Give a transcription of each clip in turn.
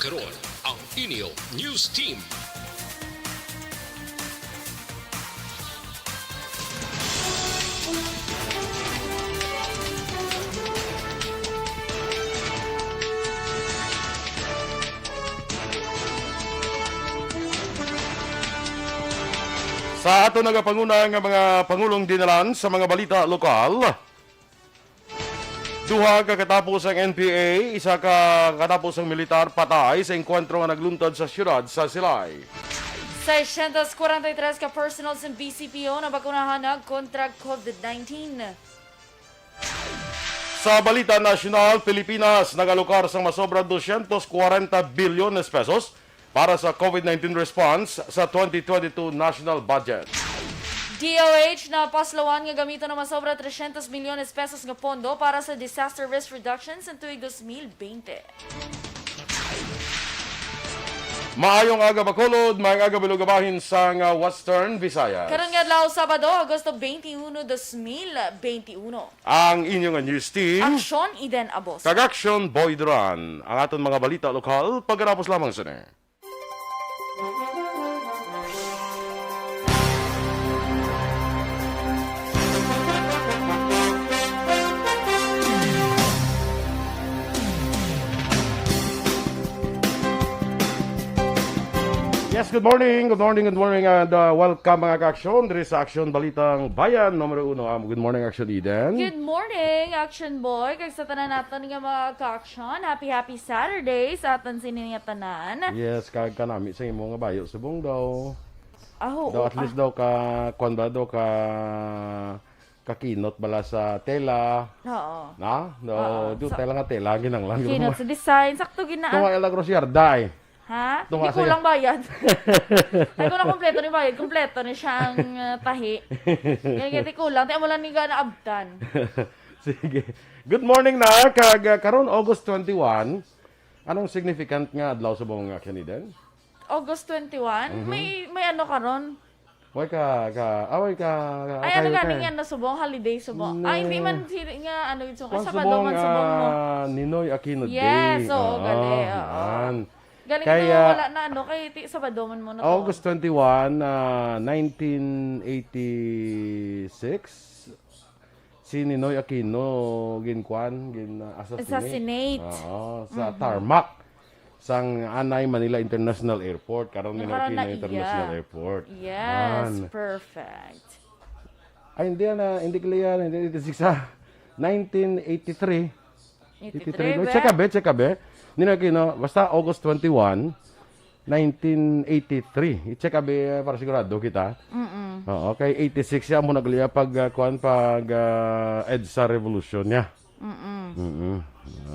karon ang Inyo News Team. Sa ato nagapanguna nga mga pangulong dinalan sa mga balita lokal. Duha ka katapos ang NPA, isa ka katapos ang militar patay sa engkwentro nga nagluntad sa siyudad sa Silay. 643 ka personals ng BCPO na bakunahan kontra COVID-19. Sa balita nasyonal, Pilipinas nagalukar sa masobra 240 bilyon pesos para sa COVID-19 response sa 2022 national budget. DOH na paslawan nga gamito na masobra 300 milyones pesos nga pondo para sa disaster risk reduction sa tuig 2020. Maayong aga Bacolod, maayong aga Bilugabahin sa Western Visayas. Karon nga adlaw Sabado, Agosto 21, 2021. Ang inyong news team, Aksyon Iden Aboso. Aksyon Boy Duran. Ang aton mga balita lokal, pagkatapos lamang sini. Yes, good morning, and welcome mga ka-aksyon. Diri sa Aksyon Balitang Bayan, Numero 1. Good morning, Aksyon Eden. Good morning, Action Boy. Kag sa tanan natin nga mga ka-aksyon, happy Saturday sa aton sininga tanan. Yes, kag kanami sa imo nga bayo subong daw. Oh, At least daw ka kwan ba daw ka kakinot bala sa tela. Oo. Na? No, do tela nga tela ginanglang. Kinot sa design, sakto ginaan. Tunga ila grocer dai. Ha? Tunga Hindi ko saya. lang bayad. Ay ko na kompleto ni bayad. Kompleto ni siyang tahi. Kaya di ko lang. Tiyan mo lang ni gana abdan. Sige. Good morning na. Kag karon August 21. Anong significant nga adlaw sa buong Aksyon Eden? August 21? May ano karon? Way ka Ay, ano ganing yan na subong? Holiday subong? Ay, hindi man nga ano yun subong. Ay, Sabado man subong mo. Ninoy Aquino Day. Yes, oo, gali. Oo. yan. Galing Kaya, na wala na ano. Kaya Sabado man mo na to. August 21, 1986, si Ninoy Aquino Assassinate. Sa tarmac sang Anay Manila International Airport. Karon Ninoy Nakaroon Aquino na International iya. Airport. Yes, Yan. perfect. Ay, hindi clear. Hindi 1983. 83 ba? Check ka be. Ninoy Aquino, basta August 21, 1983. I-check abi para sigurado kita. Oo, kay 86 siya mo nagliya pag EDSA Revolution niya.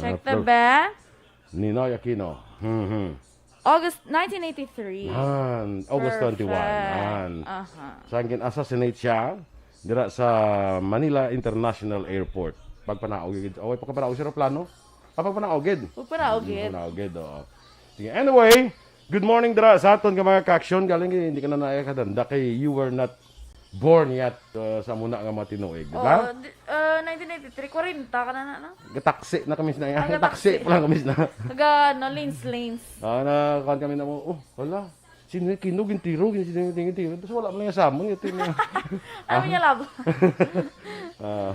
Check the ba? Ninoy Aquino. August 1983. August 21. Sangkin assassinate siya dira sa Manila International Airport. Pagpanaog gid. Oy, pagpanaog siya plano. Pagpanaog gid. Pagpanaogid. Sige. Anyway, good morning dira sa aton nga mga ka-aksyon. Galing hindi ka na nakadanda kay you were not born yet sa muna nga mga tinuig, di ba? 1983, 40 ka na no? Gataksi na kami na yan. Gataksi. Gataksi pa lang kami na. Taga, lanes. Na kuhan kami na mo, wala. Sino yung kinog yung tiro, tiro. Tapos wala mo lang yung samon. Ano niya labo?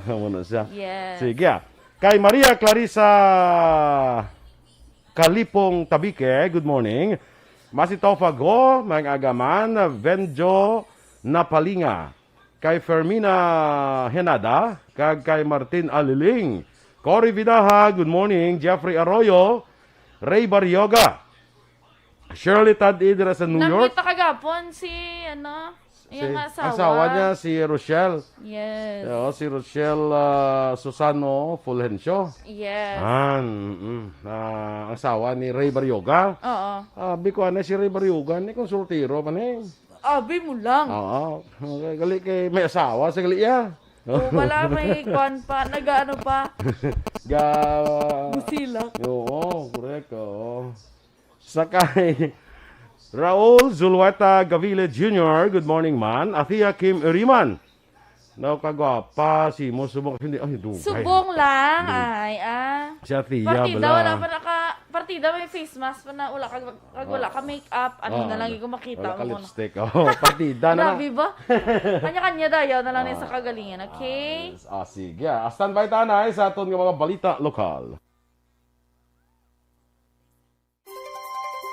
Muna siya. Yes. Sige. Kay Maria Clarissa Kalipong Tabike, good morning. Masitofago, mga agaman, Venjo Napalinga. Kay Fermina Henada, kag kay Martin Aliling. Cory Vidaha, good morning. Jeffrey Arroyo, Ray Barrioga. Shirley Tad Idra sa New York. Nakita kagapon si, yung Asawa niya, si Rochelle. Yes. Si Rochelle Susano Fulgencio. Yes. Ang asawa ni Ray Barrioga. Oo. Biko na si Ray Barrioga, ni konsultiro pa ni. Abi mo lang. Oo. Gali kay may asawa sa gali ya. Wala may kwan pa, nag-ano pa. Busila. Oo, correct. Oo. Sakay Raul Zulweta Gavile Jr., good morning man. Athea Kim Iriman. Kagwapa si mo subong hindi dugay. Subong lang Hmm. ay Si Athea Bakit daw bala. na para partida may face mask pa na wala ka make-up, na lang yung makita wala ka mo. lipstick. Partida na. Grabe ba? Kanya-kanya dayo na lang sa kagalingan, okay? Sige. Standby tanay sa aton nga mga balita lokal.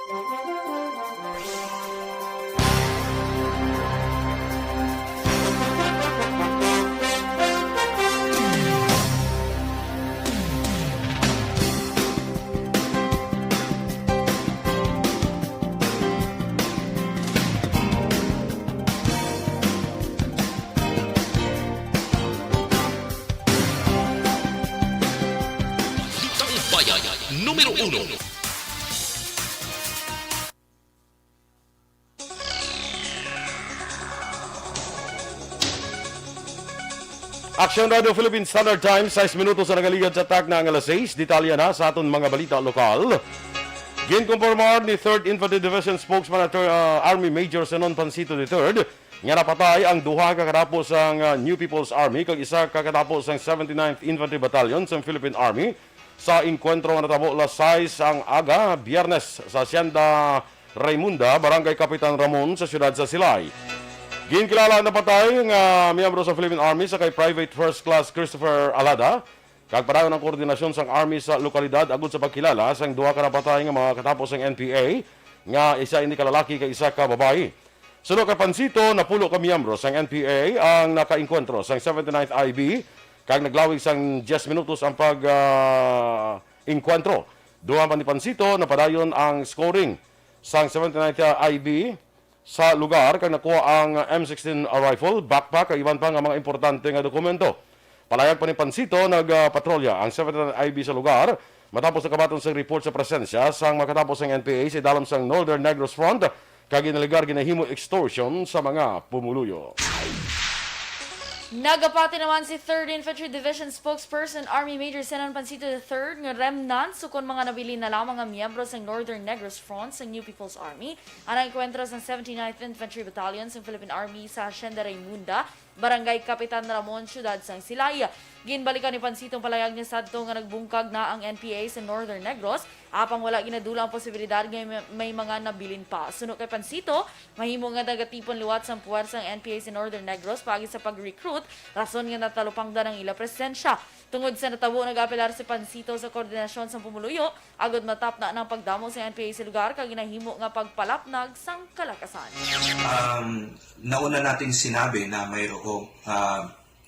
Balitang Bayan, Numero 1. Aksyon Radio Philippine Standard Time, 6 minutos sa nagaligad sa attack na ang alas 6. Detalya na sa aton mga balita lokal. Ginkonformar ni 3rd Infantry Division spokesman at Army Major Senon Pancito III nga napatay ang duha ka katapos ang New People's Army kag isa ka katapos ang 79th Infantry Battalion sa Philippine Army sa inkwentro nga natabo alas 6 ang aga, Biyernes sa Hacienda Raimunda, Barangay Kapitan Ramon sa siyudad sa Silay. Ginkilala na patay nga miyembro sa Philippine Army sa kay Private First Class Christopher Alada kag padayon ang koordinasyon sang Army sa lokalidad agud sa pagkilala sang duha ka napatay nga mga katapos ang NPA nga isa hindi ka lalaki kay isa ka babae. Sunod kay Pansito, napulo ka miyembro sang NPA ang nakainkwentro sang 79th IB kag naglawig sang 10 minutos ang pag-inkwentro. Duha pa ni Pansito napadayon ang scoring sang 79th IB sa lugar kag nakuha ang M16 rifle, backpack kag iban pa nga mga importante nga dokumento. Palayag pa ni Pansito nagpatrolya ang 79th IB sa lugar matapos na kabaton sa report sa presensya sang makatapos ang NPA sa dalam sang Northern Negros Front kag inaligar ginahimo extortion sa mga pumuluyo. Nagapati naman si 3rd Infantry Division spokesperson Army Major Senon Pancito III nga remnant sukon mga nabili na lamang ang miyembro sa Northern Negros Front sa New People's Army ang enkwentro sa 79th Infantry Battalion sa Philippine Army sa Hacienda Raimunda, Barangay Kapitan Ramon, siyudad sang Silaya. Ginbalikan ni Pansitong palayag niya sadto nga nagbungkag na ang NPA sa Northern Negros apang wala ginadula ang posibilidad nga may mga nabilin pa. Suno kay Pansito, mahimo nga nagatipon liwat sang puwersang NPA sa Northern Negros pagi sa pag-recruit, rason nga natalupangdan ang ila presensya. Tungod sa natabo nag-apelar si Pansito sa koordinasyon sa pumuluyo, agad matap na ng pagdamo sa NPA sa lugar kag ginahimo nga pagpalapnag sang kalakasan. Nauna nating sinabi na mayroong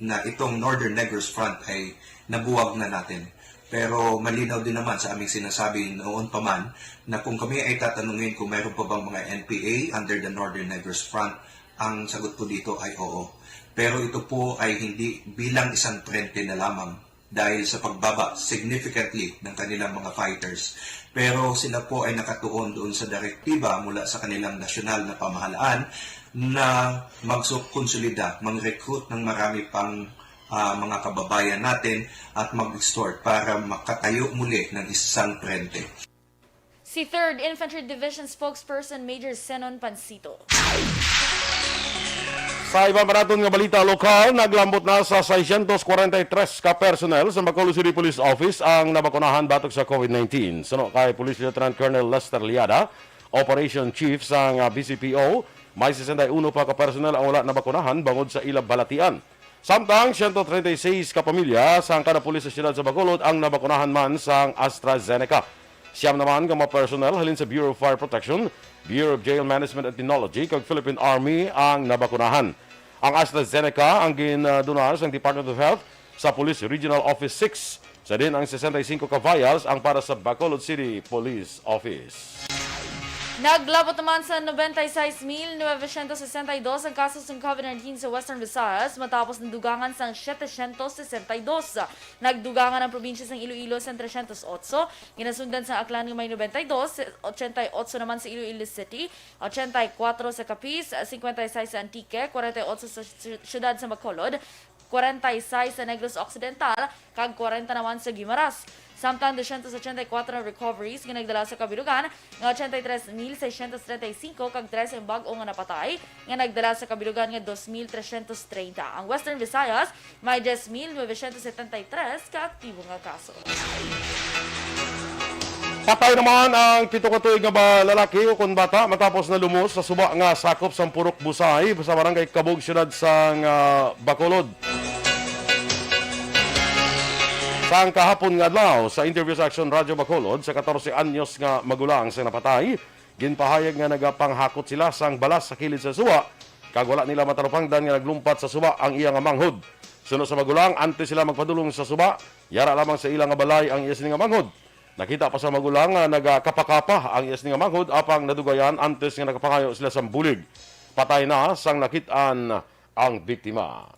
na itong Northern Negros Front ay nabuwag na natin. Pero malinaw din naman sa aming sinasabi noon pa man na kung kami ay tatanungin kung mayroon pa bang mga NPA under the Northern Negros Front, ang sagot po dito ay oo. Pero ito po ay hindi bilang isang frente na lamang dahil sa pagbaba significantly ng kanilang mga fighters. Pero sila po ay nakatuon doon sa direktiba mula sa kanilang nasyonal na pamahalaan na magkonsolida, mag-recruit ng marami pang mga kababayan natin at mag-extort para makatayo muli ng isang frente. Si 3rd Infantry Division spokesperson Major Senon Pancito. Sa ibang paraton nga balita lokal, naglambot na sa 643 ka personnel sa Bacolod City Police Office ang nabakunahan batok sa COVID-19. Suno kay Police Lieutenant Colonel Lester Liada, Operation Chief sa BCPO, may 61 pa ka personnel ang wala nabakunahan bangod sa ila balatian. Samtang 136 ka pamilya sa kada pulis sa siyudad sa Bacolod ang nabakunahan man sa AstraZeneca. Siyam naman ka mga personnel halin sa Bureau of Fire Protection, Bureau of Jail Management and Technology kag Philippine Army ang nabakunahan. Ang AstraZeneca ang ginunar sa Department of Health sa Police Regional Office 6. Sa din ang 65 ka vials ang para sa Bacolod City Police Office. Naglabot naman sa 96,962 ang kasos ng COVID-19 sa Western Visayas matapos nadugangan sa 762. Nagdugangan ang probinsya ng Iloilo sa 308, ginasundan sa Aklan ng may 92, 88 naman sa Iloilo City, 84 sa Capiz, 56 sa Antique, 48 sa siyudad sa Bacolod, 46 sa Negros Occidental, kag 40 naman sa Guimaras. Samtang 284 na recoveries ginagdala sa kabilugan, nga 83,635 kag 13 ang bag-o nga napatay, nga nagdala sa kabilugan nga 2,330. Ang Western Visayas may 10,973 ka aktibo nga kaso. Patay naman ang 7 ka tuig nga lalaki o kung bata matapos na lumos sa suba nga sakop sa Purok Busay sa barangay Kabog, siyudad sa Bacolod. Sa kahapon nga adlaw sa interview sa Aksyon Radyo Bacolod sa 14 anyos nga magulang sa napatay, ginpahayag nga nagapanghakot sila sang balas sa kilid sa suba kag wala nila matarupangdan nga naglumpat sa suba ang iya nga manghod. Sunod sa magulang, antes sila magpadulong sa suba, yara lamang sa ilang nga balay ang iya nga manghod. Nakita pa sa magulang nga nagakapakapa ang iya nga manghod apang nadugayan antes nga nakapangayo sila sa bulig. Patay na sang nakitaan ang biktima.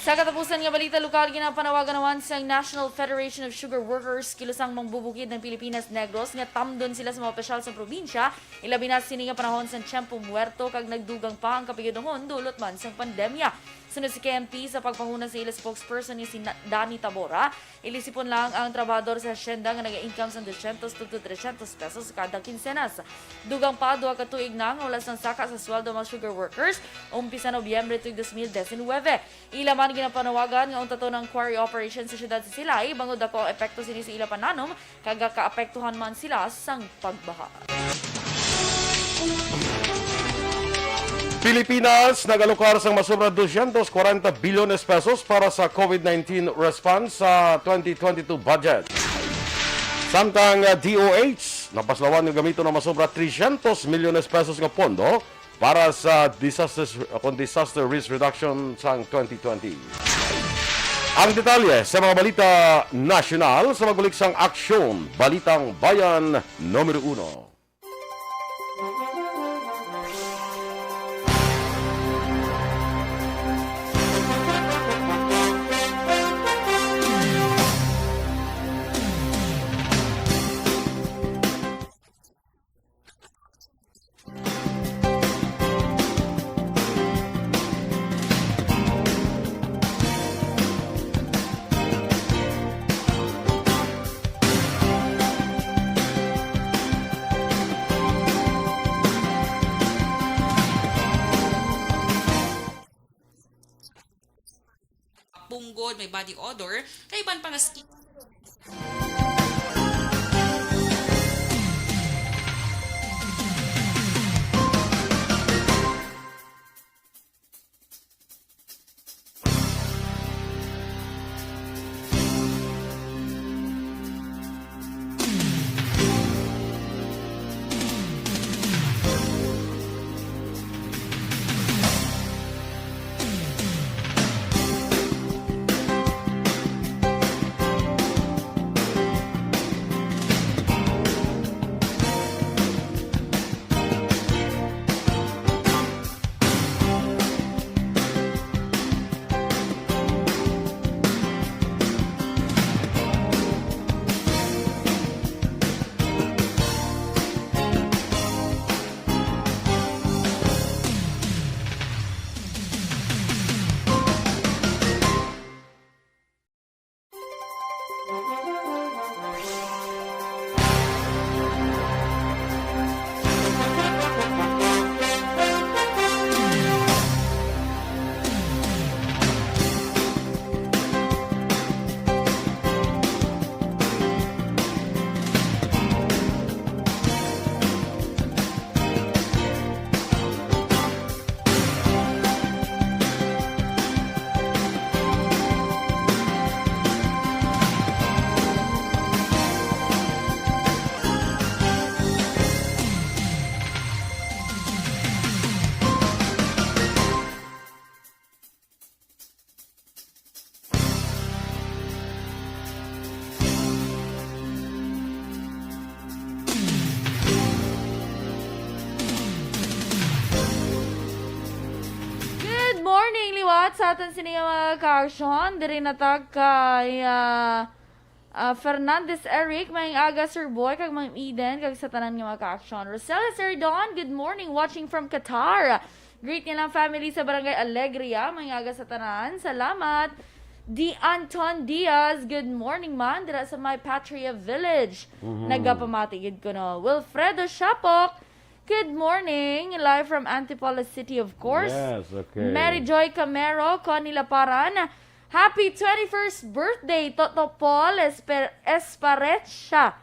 Sa katapusan nga balita lokal, ginapanawagan naman sa National Federation of Sugar Workers kilusang mangbubukid ng Pilipinas Negros nga tamdon sila sa mga opisyal sa probinsya, ilabi na sini nga panahon sa Tiempo Muerto kag nagdugang pa ang kapigidongon dulot man sa pandemya. Sunod si KMP sa pagpanguna sa ila spokesperson ni si Danny Tabora, ilisipon lang ang trabador sa asyenda nga naga-income sa 200 to 300 pesos kada kinsenas. Dugang pa 2 ka tuig na nga wala sang saka sa sweldo mga sugar workers, umpisa Nobyembre tuig 2019. Ila man ginapanawagan nga unta to ng quarry operation sa syudad sa Silay, bangod ako ang epekto sini sa ila pananom, kag kaapektuhan man sila sang pagbaha. Pilipinas nagalokar sang masobra 240 bilyones pesos para sa COVID-19 response sa 2022 budget. Samtang DOH napaslawan nga gamito ng masobra 300 milyones pesos nga pondo para sa disaster risk reduction sa 2020. Ang detalye sa mga balita nasyonal sa magbalik sang Aksyon, Balitang Bayan, Numero 1. Punggod, may body odor, kay iban pa nga skin. Sa atin sini mga ka-aksyon, diri natag kay Fernandez Eric, may aga Sir Boy, kag Ma'am Eden, kag sa tanan nga mga ka-aksyon. Rosella Sir Don, good morning, watching from Qatar. Greet nilang family sa Barangay Alegria, may aga sa tanan. Salamat. D. Anton Diaz, good morning man, dira sa My Patria Village. Nagapamatigid ko no. Wilfredo Shapok, good morning, live from Antipolo City, of course. Yes, okay. Mary Joy Camero, Connie Laparan, happy 21st birthday, Toto Paul Esparecha.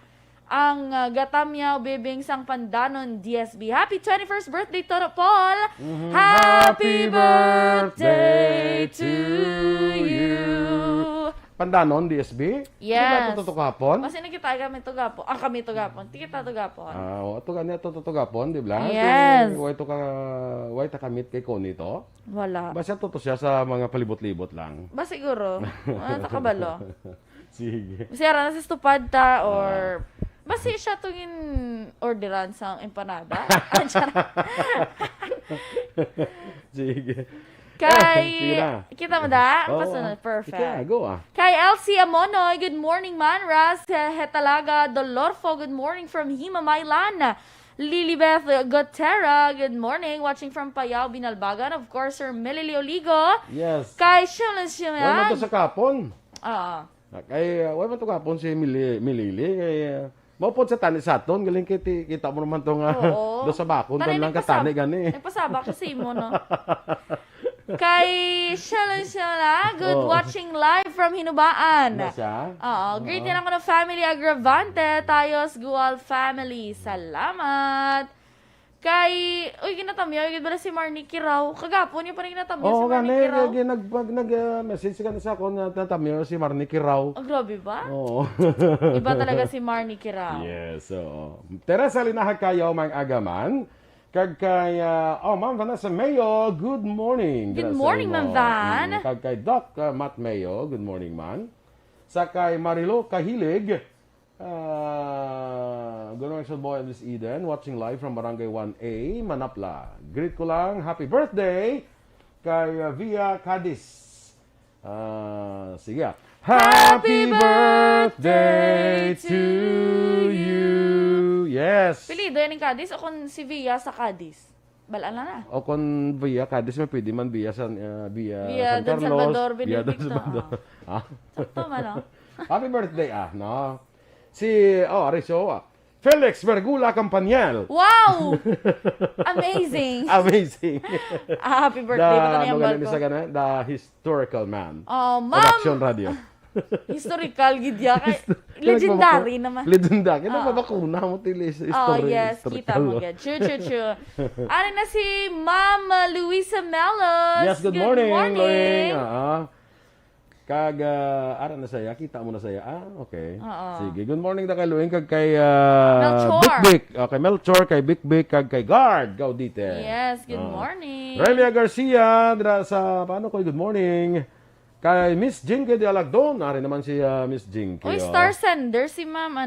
ang Gatamyaw Bibing Sang Pandanon DSB. Happy 21st birthday, Toto Paul! Happy birthday to you! Pandanon, DSB? Yes. Ito kahapon? Kasi nakita kami to gapon. Kami to gapon. Tikita to gapon. Ito ganyan, ito gapon, di ba? Yes. Why ta kamit kay Connie to? Wala. Basta to siya sa mga palibot-libot lang. Ba siguro? Ano kabalo? Sige. Masira na sa stupad ta or... Basi siya tungin orderan sa empanada. Sige. Kay... Sige na. Kita mo da? Oo. Pasunod. Perfect. Sige, go ah. Kay Elsie Amonoy, good morning Manras. Hetalaga Dolorfo, good morning from Himamaylan. Lilibeth Gotera, good morning. Watching from Payao, Binalbagan. Of course, Sir Melili Oligo. Yes. Kay Shimlan Wala Shimlan. to sa kapon. Ah. Wala to kapon si Milili. Kay, maupod sa tani sa aton. Galing kita mo naman itong Oo. do sa bakon. Tanay, Tan lang katani gani. Nagpasabak siya sa imo, no? Kay Shala, good Oo. watching live from Hinubaan. Na siya? Oo, greet din ako ng family Agravante, tayos Gual family. Salamat. Kay, uy, ginatamyo, yun ba si Marnicky raw? Kagapon niya pa rin ginatamyo si Oo, Marnicky raw. nag-message ka na sa ako na tatamyo si Marnicky raw. Oh, grabe ba? Oo. Iba talaga si Marnicky raw. Yes, oo. Teresa linahag kayo, mga agaman. Kag kay, Ma'am Vanessa Mayo, good morning. Good Dira sa morning, imo. Ma'am Van. Kag kay Doc Matt Mayo, good morning, man. Sa kay Marilo Kahilig, good morning, sa boy of this Eden, watching live from Barangay 1A, Manapla. Greet ko lang, happy birthday kay Via Cadiz. Sige. Happy birthday to you. Yes. Pilido yan ng Cadiz o kung si Via sa Cadiz? Balaan na na. O kung via Cadiz, may pwede man via San Via San Don Carlos. Salvador, Via Don Benedicto. Salvador. Ah. Sakto man, no? Happy birthday, no? Si, Ariso, Felix Vergula Campaniel. Wow! Amazing! Amazing. Happy birthday pa tayo ganin ang sa barko. gana? The historical man. Oh, Of ma'am! Aksyon Radio. Historical, gidya. Legendary naman. Legendary. Kaya bakuna mo tili sa Oh, history. yes. Kita mo, gid. True. Ano na si Ma'am Luisa Melos. Yes, good morning. Ara na saya, kita mo na saya. Okay. Sige. Good morning na kay Luing, kag kay Melchor. Bik. Okay, Melchor, kay Bik, kag kay Guard. Go dite. Yes, good morning. Relia Garcia, dira sa, paano ko, good morning. Kay Miss Jinky de Alagdon. Ari naman si Miss Jinky. Uy, star sender si Ma'am,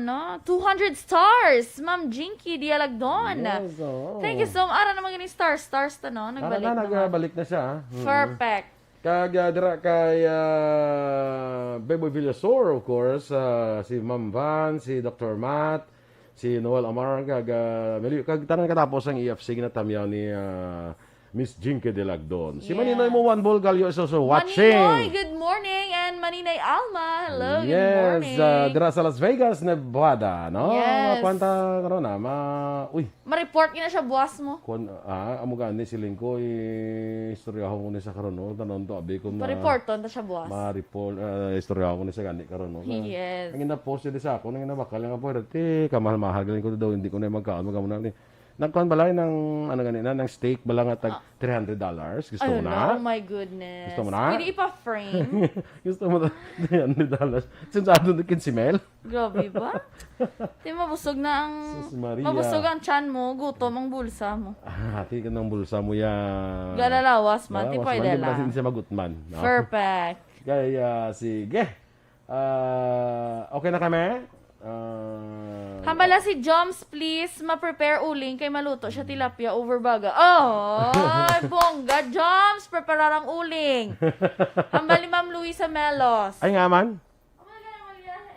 200 stars. Ma'am Jinky Dialagdon. Yes, oo. Thank you so much. Ara naman ganing stars, no? Nagbalik na. Nagbalik na siya. Perfect. Kag dira kay Beboy Villasor, of course, si Ma'am Van, si Dr. Matt, si Noel Amar, kag tanan katapos ang EFC na tamyaw ni Miss Jinky de Lagdon. Si Yes. Maninoy mo Juan Bolgalio is also watching. Maninoy, good morning. And Maninay Alma, hello, good Yes, morning. dira sa Las Vegas, Nevada, no? Yes. Kwanta karon na, uy, Ma-report na siya buwas mo. amo gani si Lingko istoryaho ko ni sa karon no, tanon to abi ko Ma-report na siya buwas. ma-report istoryaho ko ni sa gani karon no. Yes. Ang ina-post din sa ako, nang inabakal nga po dati, kamahal-mahal galing ko daw hindi ko na magkaon magamuna ni. Nagkuhan balay ng ng steak bala nga tag $300. Gusto mo na? Oh my goodness. Gusto mo na? Hindi ipa-frame. Gusto mo na $300? Sinsado na kinsimel? Grabe ba? Di mabusog na ang... Sus Maria. Mabusog ang tiyan mo, gutom ang bulsa mo. Hati ka ng bulsa mo yan. Galalawas man, ti pwede Hindi lang. siya magutman. No? Perfect. Kaya, sige. Okay na kami? Hambala si Joms, please, ma-prepare uling kay maluto siya tilapia over baga. Oh, ay, bongga. Joms, prepararang uling. Hambali Ma'am Luisa Melos. Ay nga man.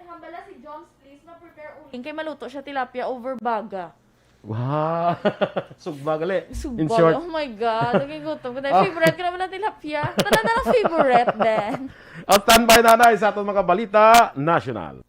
Hambala si Joms, please, ma-prepare uling kay maluto siya tilapia over baga. Wow. Sugba gali. In Sugbag. short. Oh my God. Naging gutom ko. Favorite ko naman ng tilapia. Tala na lang favorite din. Standby na sa atong mga balita national.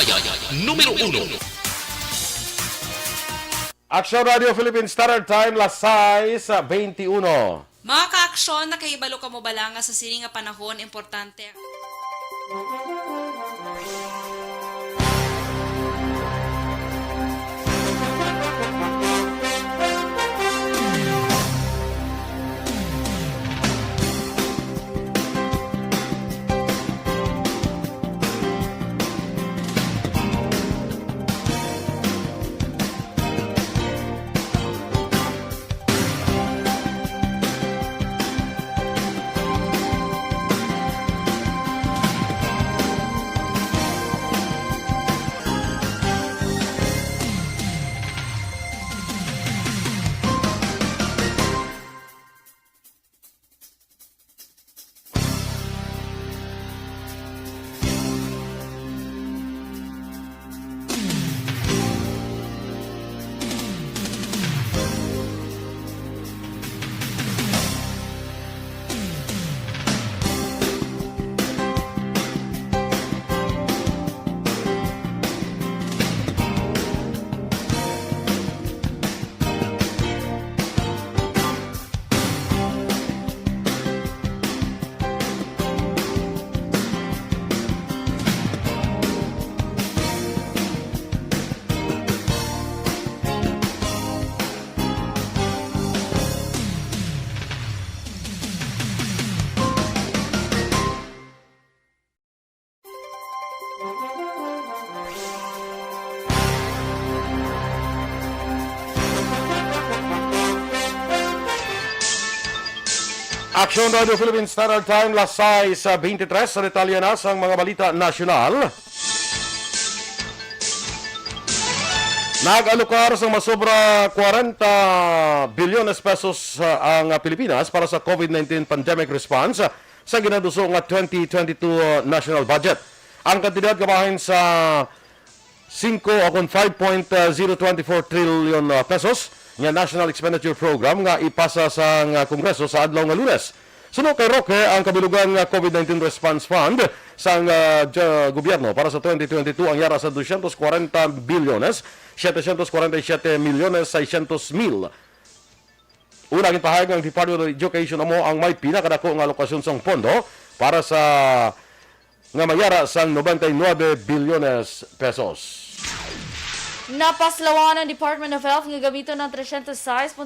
Bayan, Numero 1. Aksyon Radio Philippines Standard Time, las 6:21. Mga ka-aksyon, nakaibalo ka mo bala nga sa sining nga panahon, importante. Aksyon Radio Philippines Standard Time, las 6:23. Sa detalye na sa mga balita nasyonal. Nag-alokar sa masobra 40 bilyones pesos ang Pilipinas para sa COVID-19 pandemic response sa ginaduso nga 2022 national budget. Ang kantidad kabahin sa 5.024 trillion pesos nga National Expenditure Program nga ipasa sa Kongreso sa adlaw nga Lunes. Suno kay Roque ang kabilugan nga COVID-19 Response Fund sa gobyerno para sa 2022 ang yara sa 240 bilyones 747 milyones 600 mil. Una gipahayag ng Department of Education amo ang may pinakadako nga alokasyon sang pondo para sa nga mayara sang 99 bilyones pesos. Napaslawan ng Department of Health nga gamito ng 306.73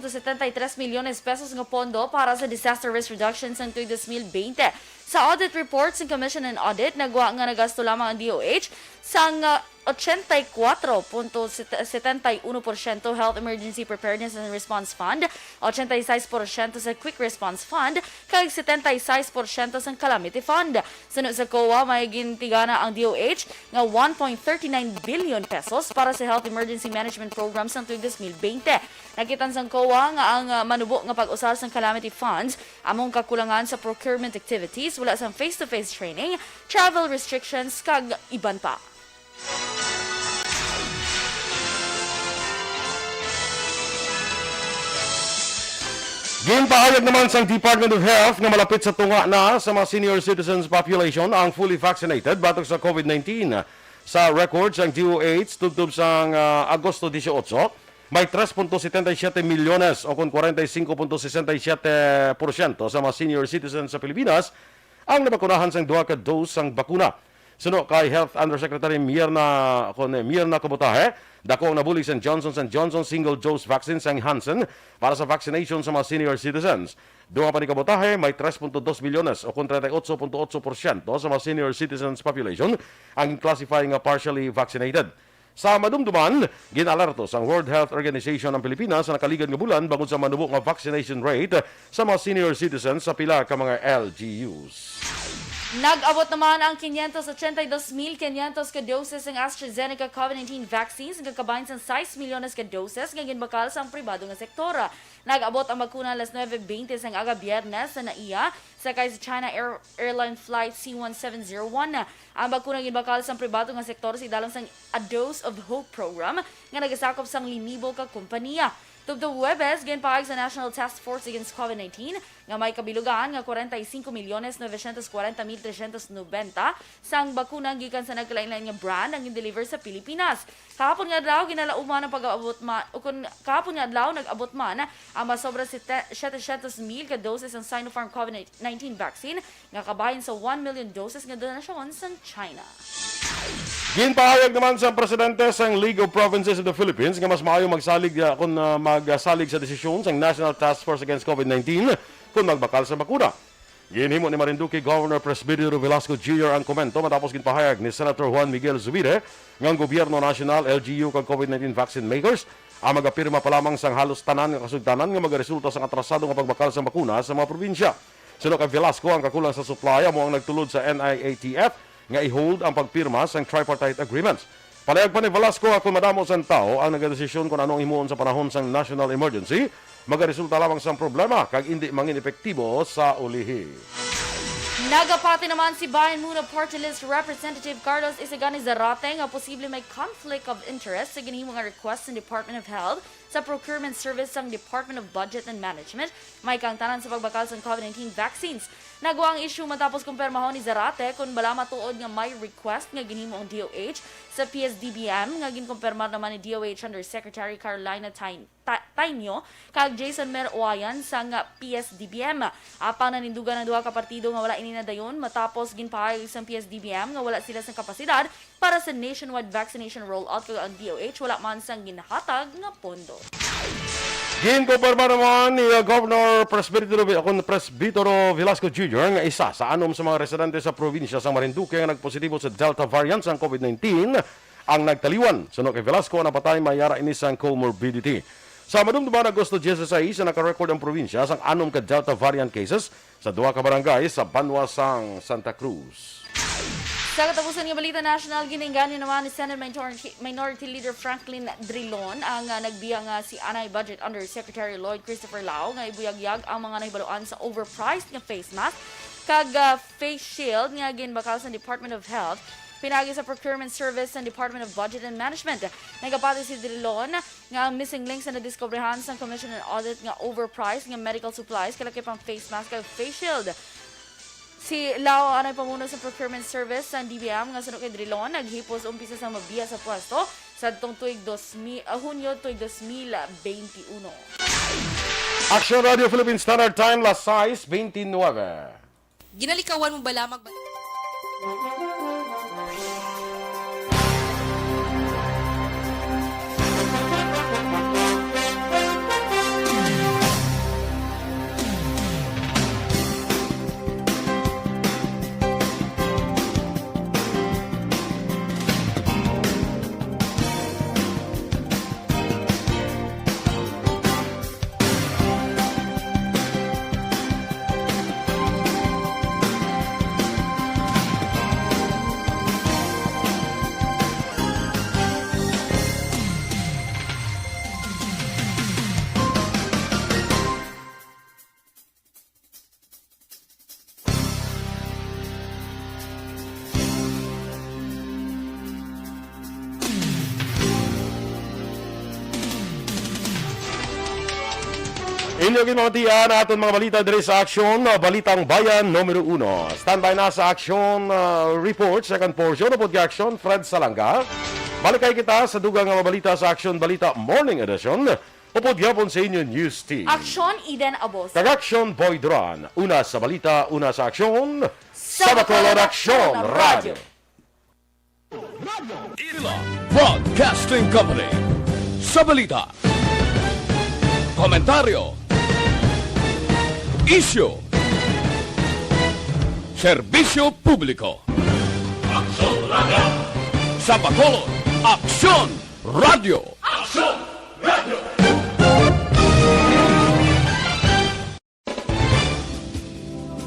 milyones pesos nga pondo para sa disaster risk reduction sa 2020. Sa audit reports ng Commission on Audit, nagwa nga nagasto lamang ang DOH sang 84.71% Health Emergency Preparedness and Response Fund, 86% sa Quick Response Fund, kag 76% sa Calamity Fund. Sunod sa COA, may gintigana ang DOH nga 1.39 billion pesos para sa Health Emergency Management Program sa 2020. Nakitan sa COA nga ang manubo nga pag-usar sa Calamity Funds among kakulangan sa procurement activities, wala sa face-to-face training, travel restrictions, kag iban pa. Ginpahayag naman sa Department of Health na malapit sa tunga na sa mga senior citizens population ang fully vaccinated batok sa COVID-19. Sa records ang DOH tubtob sa Agosto 18, may 3.77 milyones o kung 45.67% sa mga senior citizens sa Pilipinas ang nabakunahan sa duha ka dose sang bakuna. Suno kay Health Undersecretary Mirna Kabutahe, dako ang nabuli sa Johnson & Johnson single-dose vaccine sang Hansen para sa vaccination sa mga senior citizens. Doon pa ni Kabutahe, may 3.2 milyones o kung 38.8% sa mga senior citizens population ang classifying nga partially vaccinated. Sa madumduman, ginalarto sa World Health Organization ng Pilipinas sa nakaligad nga bulan bangod sa manubo nga vaccination rate sa mga senior citizens sa pila ka mga LGUs. Nag-abot naman ang 582,500 ka doses ng AstraZeneca COVID-19 vaccines ng kakabahin sa 6 milyones ka doses ng ginbakal sa pribado nga sektora. Nag-abot ang bakuna alas 9:20 sa aga Biyernes sa NAIA sakay sa China Airline Flight C1701. Ang bakuna ginbakal sa pribado nga sektor sa idalang sang A Dose of Hope program nga nagasakop sang 5,000 ka kompanya. Tubtub Huwebes, ginpahayag sa National Task Force Against COVID-19 nga may kabilugan nga 45,940,390 sang bakuna gikan sa nagkalain-lain nga brand ang deliver sa Pilipinas. Kahapon nga adlaw ginalauman ang pag-abot man kahapon nga adlaw nag-abot man ang masobra 700,000 ka doses ng Sinopharm COVID-19 vaccine nga kabahin sa 1 million doses nga donasyon sa China. Ginpahayag naman sa presidente sa League of Provinces of the Philippines nga mas maayo magsalig magsalig sa desisyon sa National Task Force Against COVID-19 kung magbakal sa bakuna. Ginhimo ni Marinduque Governor Presbytero Velasco Jr. ang komento matapos ginpahayag ni Senator Juan Miguel Zubire nga ang gobyerno national, LGU kag COVID-19 vaccine makers ang magapirma pa lamang sang halos tanan nga kasugdanan nga magaresulta sa atrasado nga pagbakal sa bakuna sa mga probinsya. Sino kay Velasco ang kakulang sa supply amo ang nagtulod sa NIATF nga i-hold ang pagpirma sa tripartite agreements. Palayag pa ni Velasco kung madamo sa tao ang nagadesisyon kung anong himuon sa panahon sa national emergency, magaresulta lamang sa problema kag hindi mangin epektibo sa ulihi. Nagapati naman si Bayan Muna Party List Representative Carlos Isagani Zarate nga posible may conflict of interest sa ginhimo nga request ng Department of Health sa procurement service ng Department of Budget and Management may kangtanan sa pagbakal sa COVID-19 vaccines. Nagawa ang issue matapos kumpirmahon ni Zarate kung bala matuod nga may request nga ginhimo ang DOH sa PSDBM nga ginkumpirmar naman ni DOH Undersecretary Carolina Tainio kag Jason Meroayan sa nga PSDBM. Apang nanindugan ng duha ka partido nga wala ininadayon matapos ginpahayag sa PSDBM nga wala sila sa kapasidad para sa nationwide vaccination rollout kag ang DOH wala man sang ginahatag nga pondo. Ginkumpirma naman ni Governor Presbytero Velasco Jr. nga isa sa anom sa mga residente sa probinsya sa Marinduque nga nagpositibo sa Delta variant ng COVID-19 ang nagtaliwan. Suno kay Velasco napatay mayara inis ang comorbidity. Sa madumduman Agosto 16 sa nakarecord ang probinsya sang anom ka Delta variant cases sa duha ka barangay sa Banwa sang Santa Cruz. Sa katapusan ng Balita National, giningganyo naman ni Senate Minority Leader Franklin Drilon ang nagbiyang si Anay Budget Undersecretary Lloyd Christopher Lau nga ibuyagyag ang mga nahibaluan sa overpriced nga face mask kag face shield nga ginbakal sa Department of Health pinagi sa procurement service ng Department of Budget and Management. Nagapati si Drilon nga ang missing links na nadiskobrehan sa Commission and Audit nga overpriced nga medical supplies kalakip ang face mask kag face shield. Si Lau anay pamuno sa procurement service sa DBM nga sunod kay Drilon naghipos umpisa sa mabiya sa pwesto sa tuig Hunyo tuig 2021. Aksyon Radio Philippine Standard Time las 6:29. Ginalikawan mo bala Inyo ginamatian aton mga balita diri sa Aksyon, Balitang Bayan Numero 1. Standby na sa Aksyon report, second portion upod kay Aksyon, Fred Salanga. Balikay kita sa dugang nga mabalita sa Aksyon Balita Morning Edition. Upod gyapon sa inyo News Team. Aksyon Eden Aboso. Kag Aksyon Boy Duran. Una sa balita, una sa Aksyon. Sa Bacolod Aksyon Radio. Ila Broadcasting Company. Sa balita. Komentaryo. Isyu. Serbisyo publiko. Aksyon Radio. Sa Bacolod, Aksyon Radio. Aksyon